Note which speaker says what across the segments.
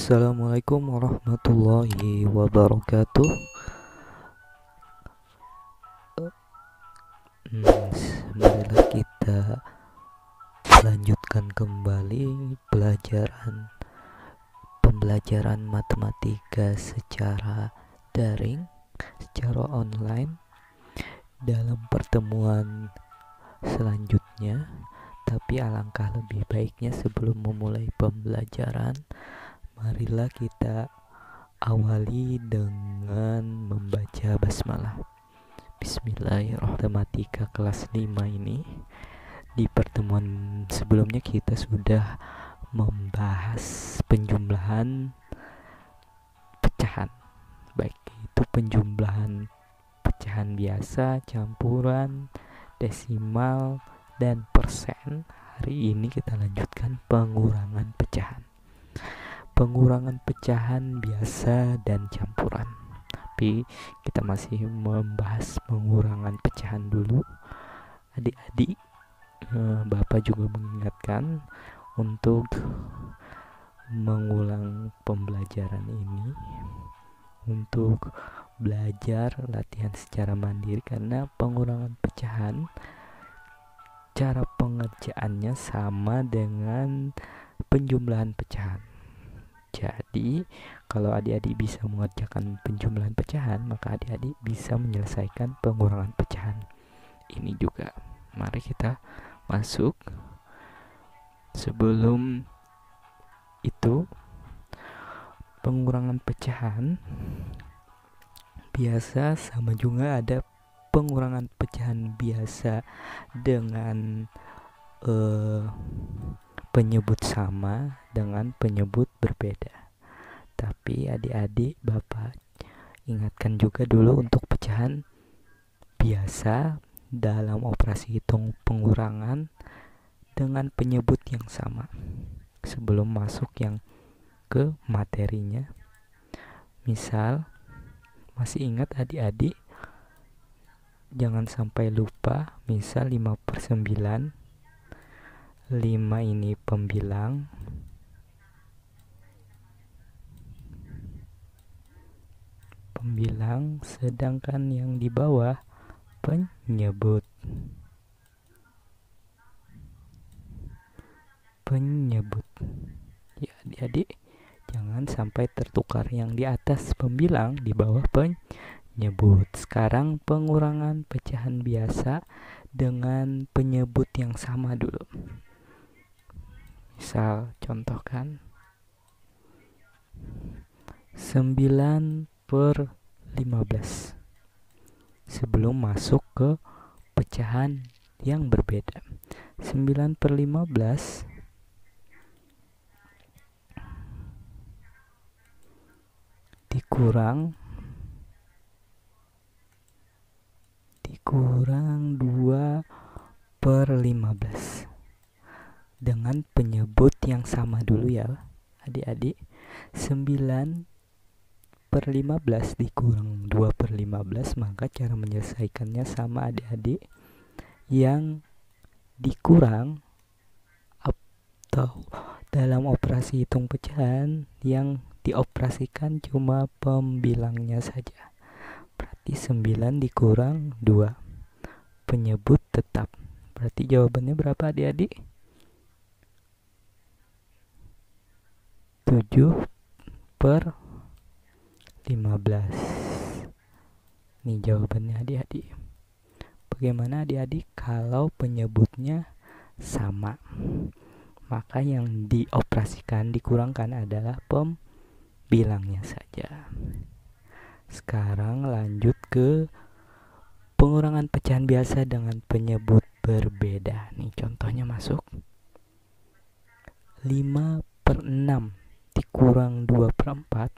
Speaker 1: Assalamualaikum warahmatullahi wabarakatuh. Marilah kita lanjutkan kembali pembelajaran matematika secara daring, secara online dalam pertemuan selanjutnya. Tapi alangkah lebih baiknya sebelum memulai pembelajaran, marilah kita awali dengan membaca basmalah. Bismillahirrahmanirrahim. Kelas 5 ini, di pertemuan sebelumnya kita sudah membahas penjumlahan pecahan, baik itu penjumlahan pecahan biasa, campuran, desimal, dan persen. Hari ini kita lanjutkan pengurangan pecahan. Pengurangan pecahan biasa dan campuran. Tapi kita masih membahas pengurangan pecahan dulu. Adik-adik, Bapak juga mengingatkan untuk mengulang pembelajaran ini, untuk belajar latihan secara mandiri, karena pengurangan pecahan cara pengerjaannya sama dengan penjumlahan pecahan. Jadi kalau adik-adik bisa mengerjakan penjumlahan pecahan, maka adik-adik bisa menyelesaikan pengurangan pecahan ini juga. Mari kita masuk. Sebelum itu, pengurangan pecahan biasa sama juga ada pengurangan pecahan biasa dengan penyebut sama dengan penyebut berbeda. Tapi adik-adik, Bapak ingatkan juga dulu untuk pecahan biasa dalam operasi hitung pengurangan dengan penyebut yang sama. Sebelum masuk yang ke materinya, misal masih ingat adik-adik, jangan sampai lupa, misal 5/9, 5 ini pembilang, sedangkan yang di bawah penyebut. Ya adik-adik, jangan sampai tertukar, yang di atas pembilang, di bawah penyebut. Sekarang pengurangan pecahan biasa dengan penyebut yang sama dulu. Misal contohkan 9/15 sebelum masuk ke pecahan yang berbeda. 9/15 dikurang 2/15 dengan penyebut yang sama dulu ya adik-adik. 9/15 dikurang 2/15, maka cara menyelesaikannya sama adik-adik. Yang dikurang atau dalam operasi hitung pecahan, yang dioperasikan cuma pembilangnya saja. Berarti 9 dikurang 2, penyebut tetap. Berarti jawabannya berapa adik-adik? 7/15. Ini jawabannya adik-adik. Bagaimana adik-adik kalau penyebutnya sama? Maka yang dioperasikan, dikurangkan adalah pembilangnya saja. Sekarang lanjut ke pengurangan pecahan biasa dengan penyebut berbeda. Nih contohnya masuk. 5/6 dikurang 2/4,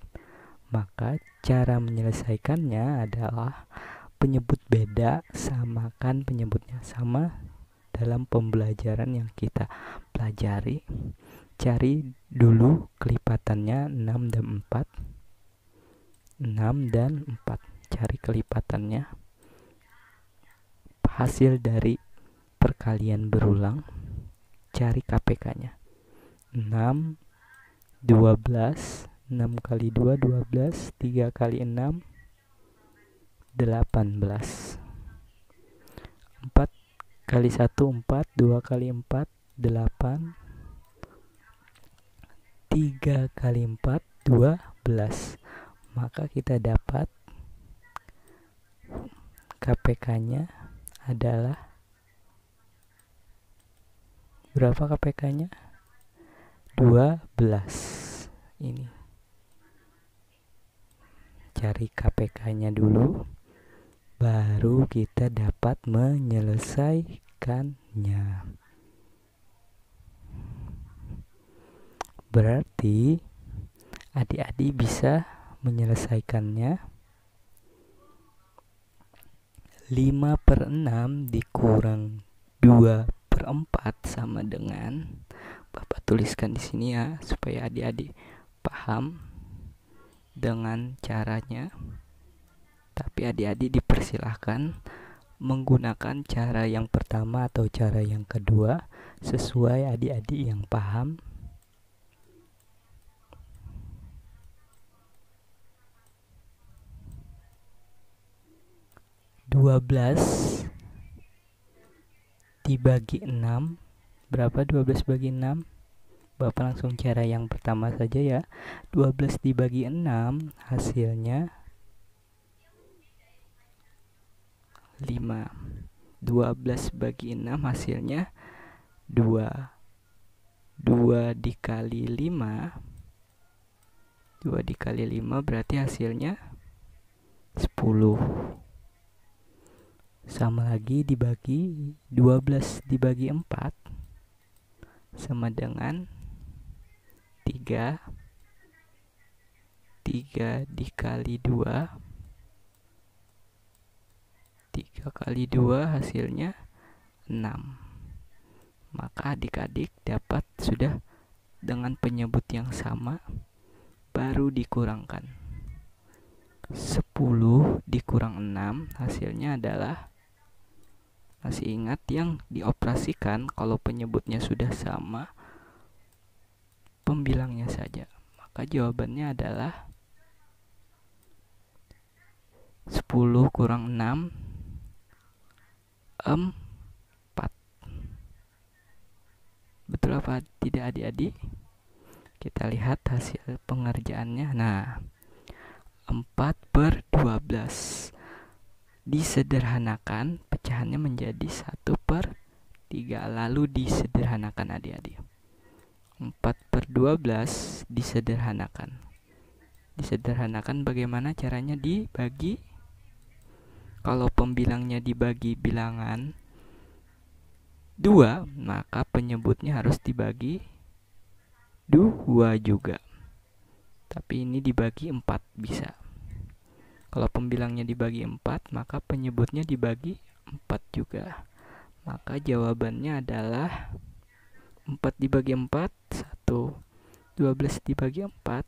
Speaker 1: maka cara menyelesaikannya adalah penyebut beda samakan penyebutnya sama. Dalam pembelajaran yang kita pelajari, cari dulu kelipatannya 6 dan 4. Cari kelipatannya. Hasil dari perkalian berulang, cari KPK-nya. 6, 12, 6 kali 2 12, 3 kali 6 18, 4 kali 1 4, 2 kali 4 8, 3 kali 4 12. Maka kita dapat KPK-nya adalah berapa KPK-nya? 12. Ini cari KPK-nya dulu, baru kita dapat menyelesaikannya. Berarti adik-adik bisa menyelesaikannya. 5/6 dikurang 2/4 sama dengan, Bapak tuliskan di sini ya supaya adik-adik paham dengan caranya. Tapi adik-adik dipersilahkan menggunakan cara yang pertama atau cara yang kedua sesuai adik-adik yang paham. (12 dibagi 6) berapa 12 bagi 6? Bapak langsung cara yang pertama saja ya. 12 dibagi 6 hasilnya 5. 12 bagi 6 hasilnya 2. 2 dikali 5, 2 dikali 5 berarti hasilnya 10. Sama lagi dibagi 12 dibagi 4 sama dengan 3. 3 dikali 2, 3 kali 2 hasilnya 6. Maka adik-adik dapat sudah dengan penyebut yang sama, baru dikurangkan. 10 dikurang 6 hasilnya adalah, masih ingat yang dioperasikan kalau penyebutnya sudah sama, pembilangnya saja. Maka jawabannya adalah 10 kurang 6 4. Betul apa tidak adik-adik? Kita lihat hasil pengerjaannya. Nah, 4/12 disederhanakan, pecahannya menjadi 1/3. Lalu disederhanakan adik-adik. 4/12 disederhanakan. Disederhanakan bagaimana caranya? Dibagi. Kalau pembilangnya dibagi bilangan 2, maka penyebutnya harus dibagi 2 juga. Tapi ini dibagi 4 bisa. Kalau pembilangnya dibagi 4, maka penyebutnya dibagi 4 juga. Maka jawabannya adalah 4 dibagi 4, 1. 12 dibagi 4,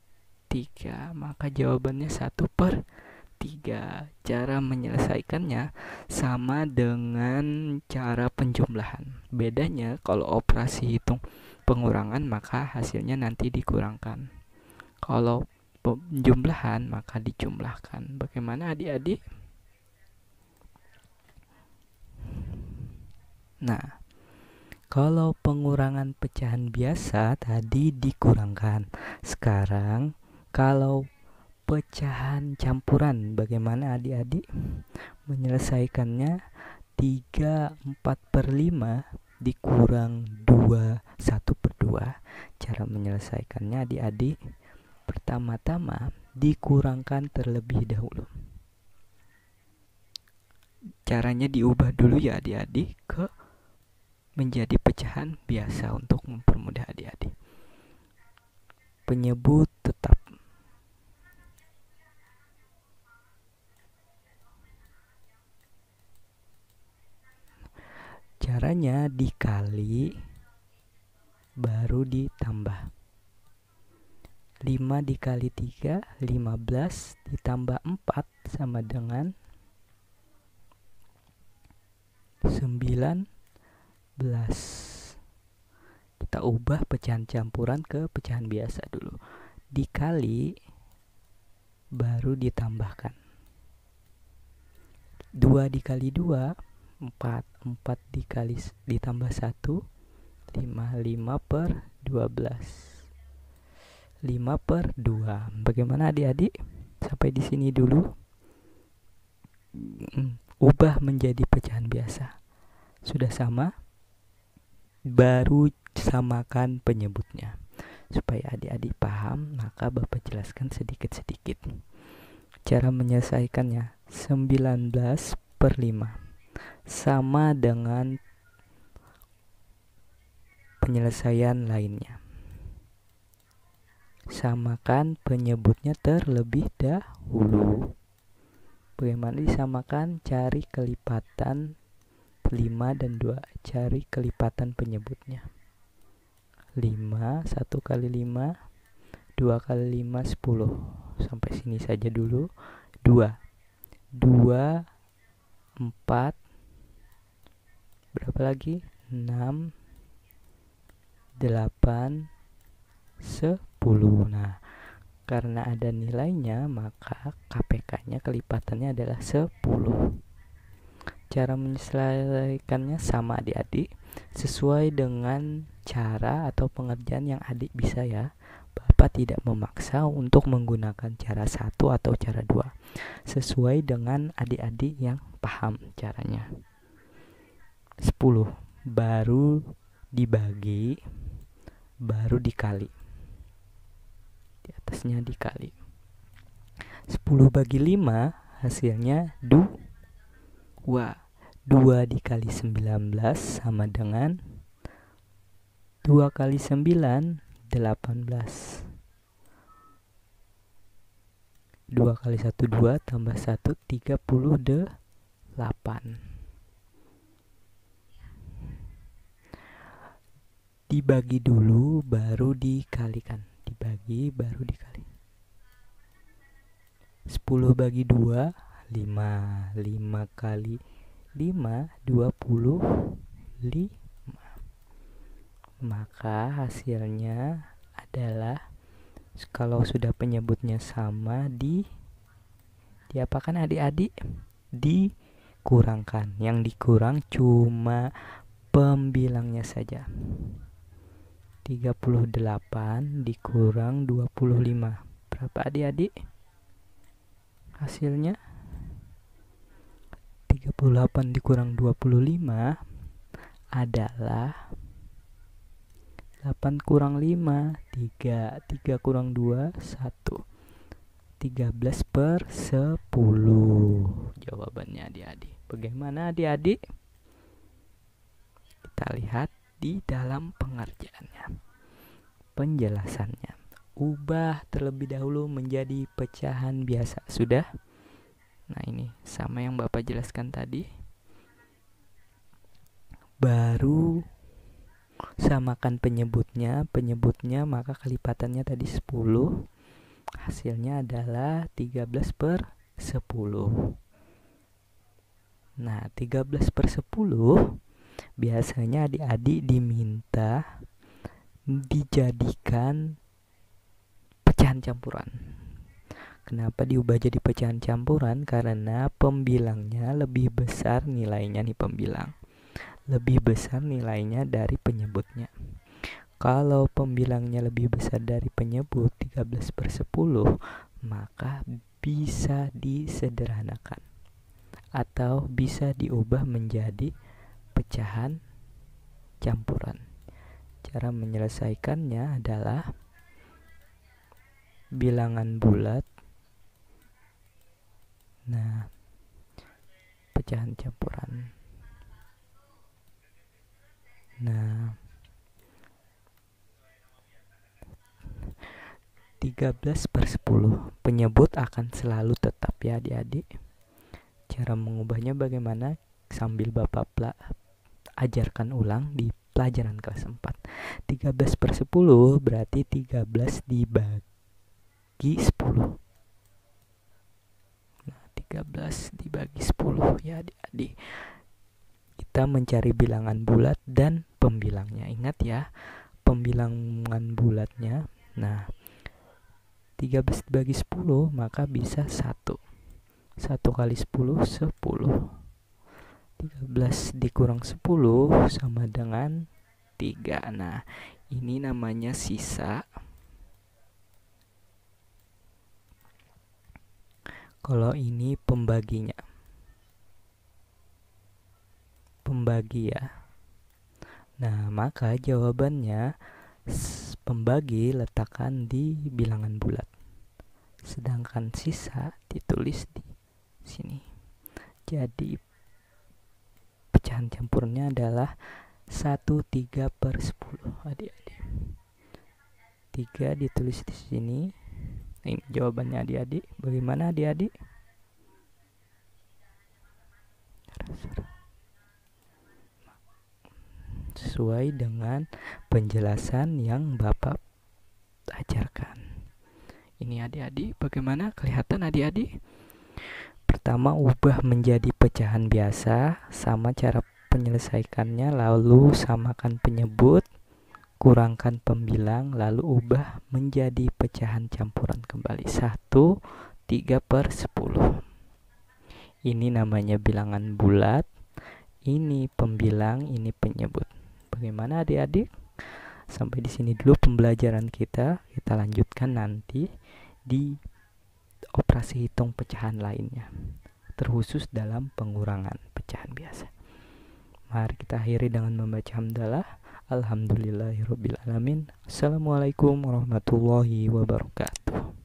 Speaker 1: 3. Maka jawabannya 1/3. Cara menyelesaikannya sama dengan cara penjumlahan. Bedanya kalau operasi hitung pengurangan maka hasilnya nanti dikurangkan. Kalau penjumlahan maka dijumlahkan. Bagaimana adik-adik? Nah, kalau pengurangan pecahan biasa tadi dikurangkan. Sekarang kalau pecahan campuran, bagaimana adik-adik menyelesaikannya? 3/4/5 dikurang 2 1/2. Cara menyelesaikannya adik-adik, pertama-tama dikurangkan terlebih dahulu. Caranya diubah dulu ya adik-adik ke menjadi pecahan biasa untuk mempermudah adik-adik. Penyebut tetap. Caranya dikali baru ditambah. 5 dikali 3 15 ditambah 4 sama dengan 19. Kita ubah pecahan campuran ke pecahan biasa dulu. dikali baru ditambahkan. 2 dikali 2 4, 4 dikali ditambah 1 5, 5 per 12, 5 per 2. Bagaimana adik-adik? Sampai di sini dulu. Ubah menjadi pecahan biasa. Sudah sama? Baru samakan penyebutnya. Supaya adik-adik paham, maka Bapak jelaskan sedikit-sedikit. Cara menyelesaikannya, 19 per 5 sama dengan penyelesaian lainnya. Samakan penyebutnya terlebih dahulu. Bagaimana disamakan? Cari kelipatan 5 dan 2. Cari kelipatan penyebutnya. 5, 1 kali 5, 2 kali 5, 10. Sampai sini saja dulu. 2, 4, berapa lagi? 6, 8, 10. Nah, karena ada nilainya, maka KPK-nya kelipatannya adalah 10. Cara menyelesaikannya sama adik-adik, sesuai dengan cara atau pengerjaan yang adik bisa ya. Bapak tidak memaksa untuk menggunakan cara 1 atau cara 2. Sesuai dengan adik-adik yang paham caranya. 10 baru dibagi, baru dikali. Di atasnya dikali. 10 bagi 5 hasilnya 2. 2 dikali 19 sama dengan 2 kali 9, 18. 2 kali 1, 2 tambah 1, 38. Dibagi dulu baru dikalikan. Dibagi baru dikali. 10 bagi 2, 5. 5 kali 5, 25. Maka hasilnya adalah, kalau sudah penyebutnya sama, diapakan adik-adik? Dikurangkan. Yang dikurang cuma pembilangnya saja. 38 dikurang 25. Berapa adik-adik? Hasilnya 38 dikurang 25 adalah 8 kurang 5, 3. 3 kurang 2, 1. 13 per 10. Jawabannya adik-adik. Bagaimana adik-adik? Kita lihat di dalam pengerjaannya. Penjelasannya. Ubah terlebih dahulu menjadi pecahan biasa. Sudah? Nah, ini sama yang Bapak jelaskan tadi. Baru samakan penyebutnya. Penyebutnya maka kelipatannya tadi 10. Hasilnya adalah 13 per 10. Nah, 13 per 10 biasanya adik-adik diminta dijadikan pecahan campuran. Kenapa diubah jadi pecahan campuran? Karena pembilangnya lebih besar nilainya nih, pembilang lebih besar nilainya dari penyebutnya. Kalau pembilangnya lebih besar dari penyebut 13 per 10, maka bisa disederhanakan atau bisa diubah menjadi pecahan campuran. Cara menyelesaikannya adalah bilangan bulat. Nah, pecahan campuran. Nah, 13 per 10. Penyebut akan selalu tetap ya adik-adik. Cara mengubahnya bagaimana? Sambil Bapak ajarkan ulang di pelajaran kelas 4. 13 per 10 berarti 13 dibagi 10. Nah, 13 dibagi 10 ya adik-adik. Kita mencari bilangan bulat dan pembilangnya. Ingat ya, pembilangan bulatnya. Nah, 13 dibagi 10 maka bisa 1. 1 kali 10 10. 13 dikurang 10 sama dengan 3. Nah, ini namanya sisa. Kalau ini pembaginya. Pembagi ya. Nah, maka jawabannya pembagi letakkan di bilangan bulat. Sedangkan sisa ditulis di sini. Jadi pecahan campurnya adalah 1/3/10 adik-adik. 3 ditulis di sini. Ini jawabannya adik-adik. Bagaimana adik-adik? Sesuai dengan penjelasan yang Bapak ajarkan. Ini adik-adik, bagaimana kelihatan adik-adik? Pertama, ubah menjadi pecahan biasa, sama cara penyelesaikannya, lalu samakan penyebut, kurangkan pembilang, lalu ubah menjadi pecahan campuran kembali. 1/3/10. Ini namanya bilangan bulat, ini pembilang, ini penyebut. Bagaimana adik-adik? Sampai di sini dulu pembelajaran kita. Kita lanjutkan nanti di operasi hitung pecahan lainnya, terkhusus dalam pengurangan pecahan biasa. Mari kita akhiri dengan membaca hamdalah. Alhamdulillahirabbil alamin. Assalamualaikum warahmatullahi wabarakatuh.